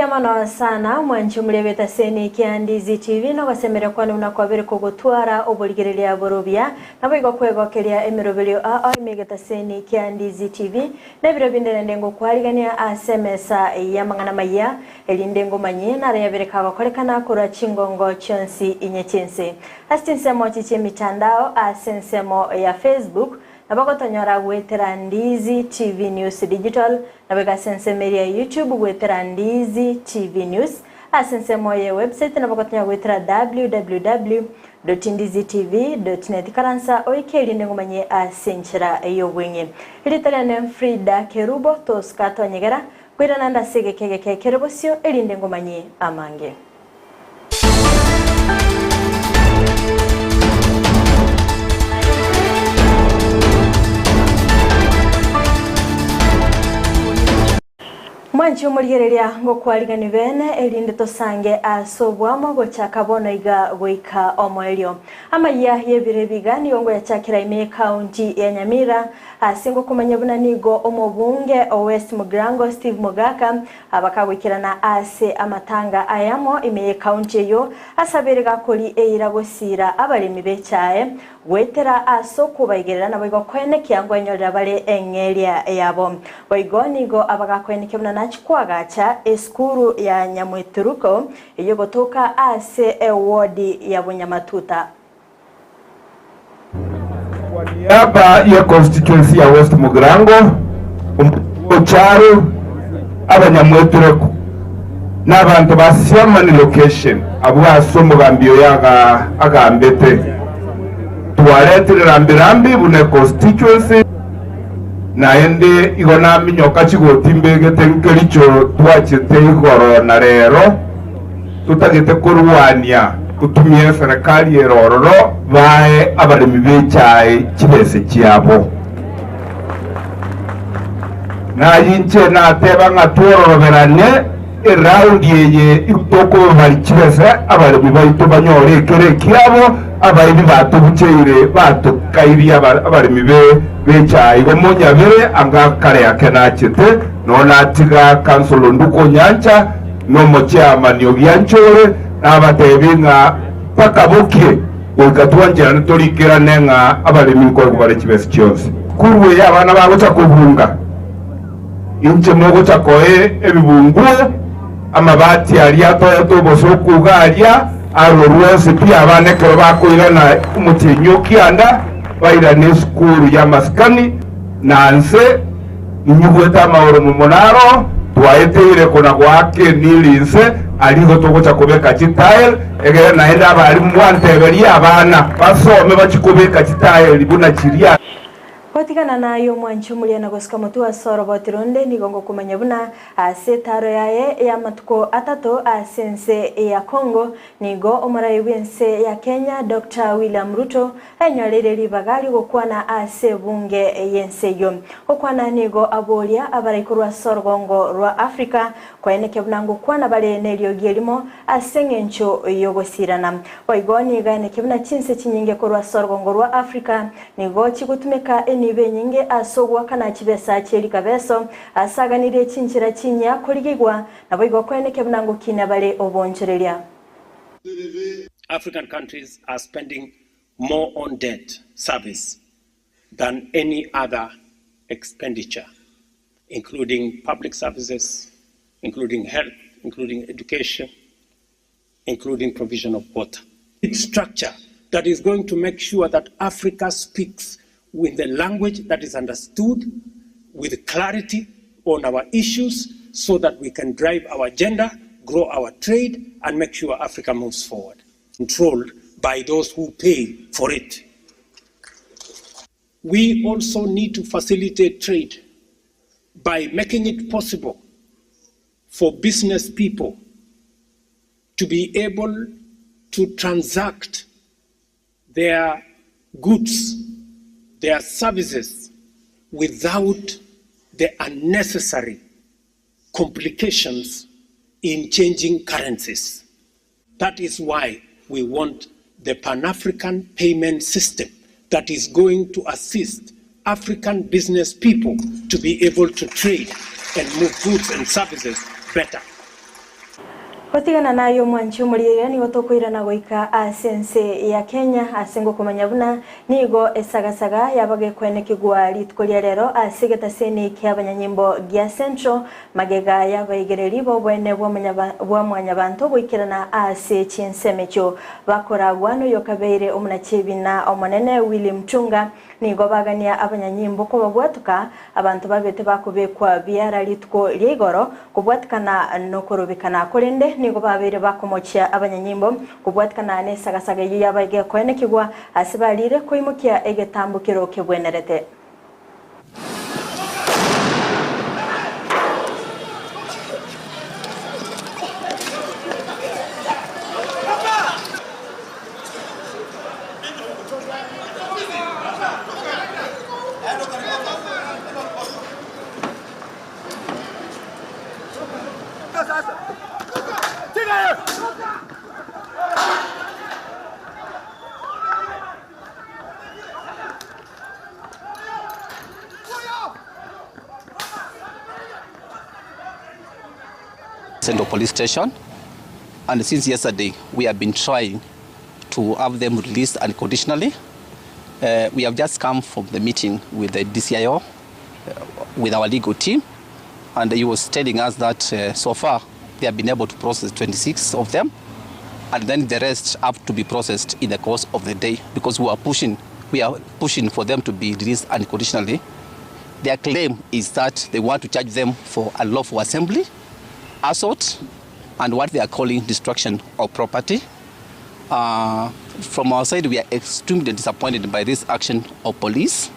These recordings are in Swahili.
Mano sana mwanchu mlebeta seni kia Ndizi TV no basemera kwani unakwabere kugutwara obuligerelia borobia nabo igokwegokeria emirobelio a imegeta seni kia Ndizi TV na biro bindene ndengo kwaligania asemesa ya mangana maya elindengo manye na reyabireka bakorekana kura chingongo chonsi inyechense asitinsemo chiche mitandao asensemo ya Facebook Nabagotonyora gwetera Ndizi TV News Digital nabega sensemeria YouTube gwetera Ndizi TV News asensemo ye website nabagotonyora gwetera www.ndizitv.net karansa oikeli ndengomanye asenchera eyobwenye ilitalane Fridah Kerubo toskato nyegera kwira nanda sege kege Kerubosio elindengomanye amange Mwanchu muligerelia ngokwaligani bene elinde tosange asobwamo gochaka bono iga goika omoelio Amayia yebirebigani yongo ya chakira ime county ya Nyamira asingo kumanya bunanigo omobunge o West Mugrango Steve Mugaka abakawikirana ase amatanga ayamo ime county yo asaberega koli eiragosira abalemi bechae wetera aso kubayigerera nabo igokwene kyangwa nyorera bale engelia yabo boigonigo abagakwene kebuna nachikwagacha eskuru ya Nyamweturuko iyo gotoka ase ewodi ya Bunyamatuta kwa niaba ya constituency ya West Mugrango Ocharu Abanyamweturuko n'abantu basiamani location abwaso mugambiyo yaga agambete tuwaletire rambirambi bune constituency naende igona minyoka chigotimbe tenkericho twachite igoro na rero tutagite kurwania kutumie serikali erororo bae abalimi bechaye kibese cyabo na yinche na teba ngatoroberane round yeye itoko bali kibese abalimi bayito banyore kere kyabo abayibi batubucheire batukairi abalimi bechaye gomonyabere anga kare yakenachite nona tiga kansolo nduko nyancha no mochama nyogyanchore abatebinga pakabukie ukatwanjira ntorikira nenga abalimi ko kubare kibese cyose kurwe abana bagocha kubunga inche mogo chakoe ebibungu amabati aliato yatoboso kugalia arorwese pia abanekero bakoirana umutinyoki anda baira ne skuru ya maskani nanse nyugweta maoro mumonaro twaeteire kona gwake nilinse aligo togocha kubeka chitael egera naenda bali mwanteberia abana basome bachikubeka chitael buna chiria Kwatikana na yo mwanchu muliana gosika mutu wa soro botironde nigongo kumanya buna asetaro yae ya matuko atato asense ya Kongo nigo omarayi wense ya Kenya Dr. William Ruto enyorere libagali gokwana ase bunge yense yo gokwana nigo abolia abarayikurwa sorgongo rwa Afrika kwaeneke bunango kwana bale nelio gelimo asengencho yogosirana waigoni gane kibuna Chinsa chinyinge kurwa sorgongo rwa Afrika nigo chigutumeka nibe nyinge asogwa kana kibesa cyeri kabeso asaganire cinchira cinya koligigwa nabo igokweneke bunango kinabale oboncherelia African countries are spending more on debt service than any other expenditure, including public services, including health, including education, including provision of water. It's structure that is going to make sure that Africa speaks with the language that is understood, with clarity on our issues, so that we can drive our agenda, grow our trade, and make sure Africa moves forward, controlled by those who pay for it. We also need to facilitate trade by making it possible for business people to be able to transact their goods, their services, without the unnecessary complications in changing currencies. That is why we want the Pan-African payment system that is going to assist African business people to be able to trade and move goods and services better. Kotigana nayo mwanchumuriye nigo tokwirana goika asense ya Kenya asengo kumanya buna nigo esagasaga yabage kwenekigwa litkolia rero asigeta seni kyabanyanyimbo gya Central magega yabayigereri bo bwene bwa mwanyabantu gwikirana ase Chinsemecho bakora gwano yokabeire omunachebina omonene William Chunga nigo bagania abanyanyimbo ko babwatuka abantu babete bakubekwa byara litko lyegoro kubwatukana no korobikana kolende nigo babere bakomocha abanyanyimbo kubwatukana ne sagasaga yabaige kwenekigwa asibalire koimukia egetambukiro kebwenerete. Central Police Station, and since yesterday we have been trying to have them released unconditionally. We have just come from the meeting with the DCIO, with our legal team, and he was telling us that so far they have been able to process 26 of them, and then the rest have to be processed in the course of the day because we are pushing for them to be released unconditionally. Their claim is that they want to charge them for unlawful assembly, assault, and what they are calling destruction of property. From our side, we are extremely disappointed by this action of police,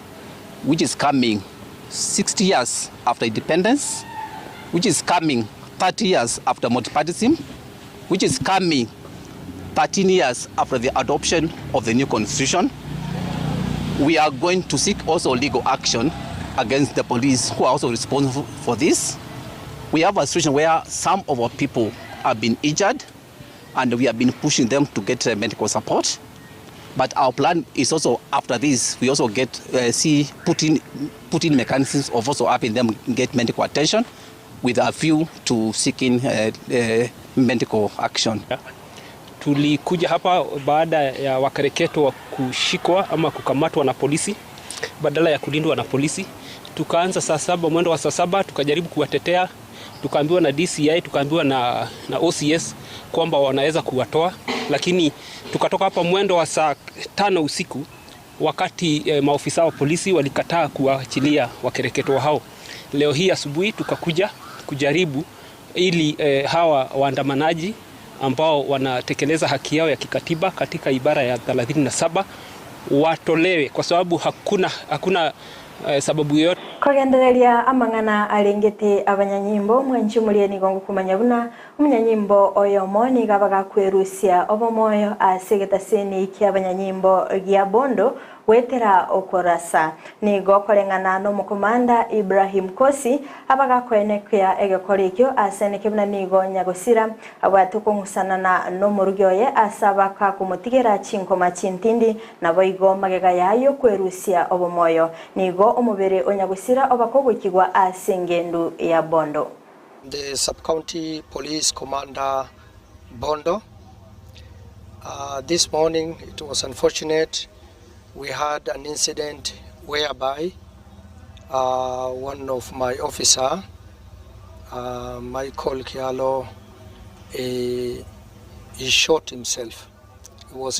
which is coming 60 years after independence, which is coming 30 years after multipartyism, which is coming 13 years after the adoption of the new constitution. We are going to seek also legal action against the police who are also responsible for this. We have a situation where some of our people have been injured and we have been pushing them to get medical support. But our plan is also after this, we also put in mechanisms of also helping them get medical attention with a view to seeking medical action. Tulikuja hapa baada ya wakareketo wa kushikwa ama kukamatwa na polisi badala ya kulindwa na polisi. Tukaanza saa 7, mwendo wa saa 7 tukajaribu kuwatetea. Tukaambiwa na DCI, tukaambiwa na OCS kwamba wanaweza kuwatoa, lakini tukatoka hapa mwendo wa saa 5 usiku wakati maofisa wa polisi walikataa kuachilia wakereketo hao. Leo hii asubuhi tukakuja kujaribu ili hawa waandamanaji ambao wanatekeleza haki yao ya kikatiba katika ibara ya 37 watolewe kwa sababu hakuna sababu yote. Kogendereria amangana alengete abanyanyimbo mwanchumulie nigongo kumanya buna umunyanyimbo oyomo ni gabaga kwerusia obomoyo asegeta seni kyabanyanyimbo gya Bondo wetera okorasa nigo kolengana no mukomanda Ibrahim Kosi abaga kwenekya egekorekyo aseneke buna nigo nyagosira abatuko ngusana no murugyoye asaba ka kumutigera chinkoma chintindi nabo igo magega yayo kwerusia obomoyo nigo omubere onyagosira obakogwikigwa asengendu ya Bondo. The Sub-County Police Commander Bondo. This morning it was unfortunate. We had an incident whereby one of my officer, Michael Kialo, he shot himself. He was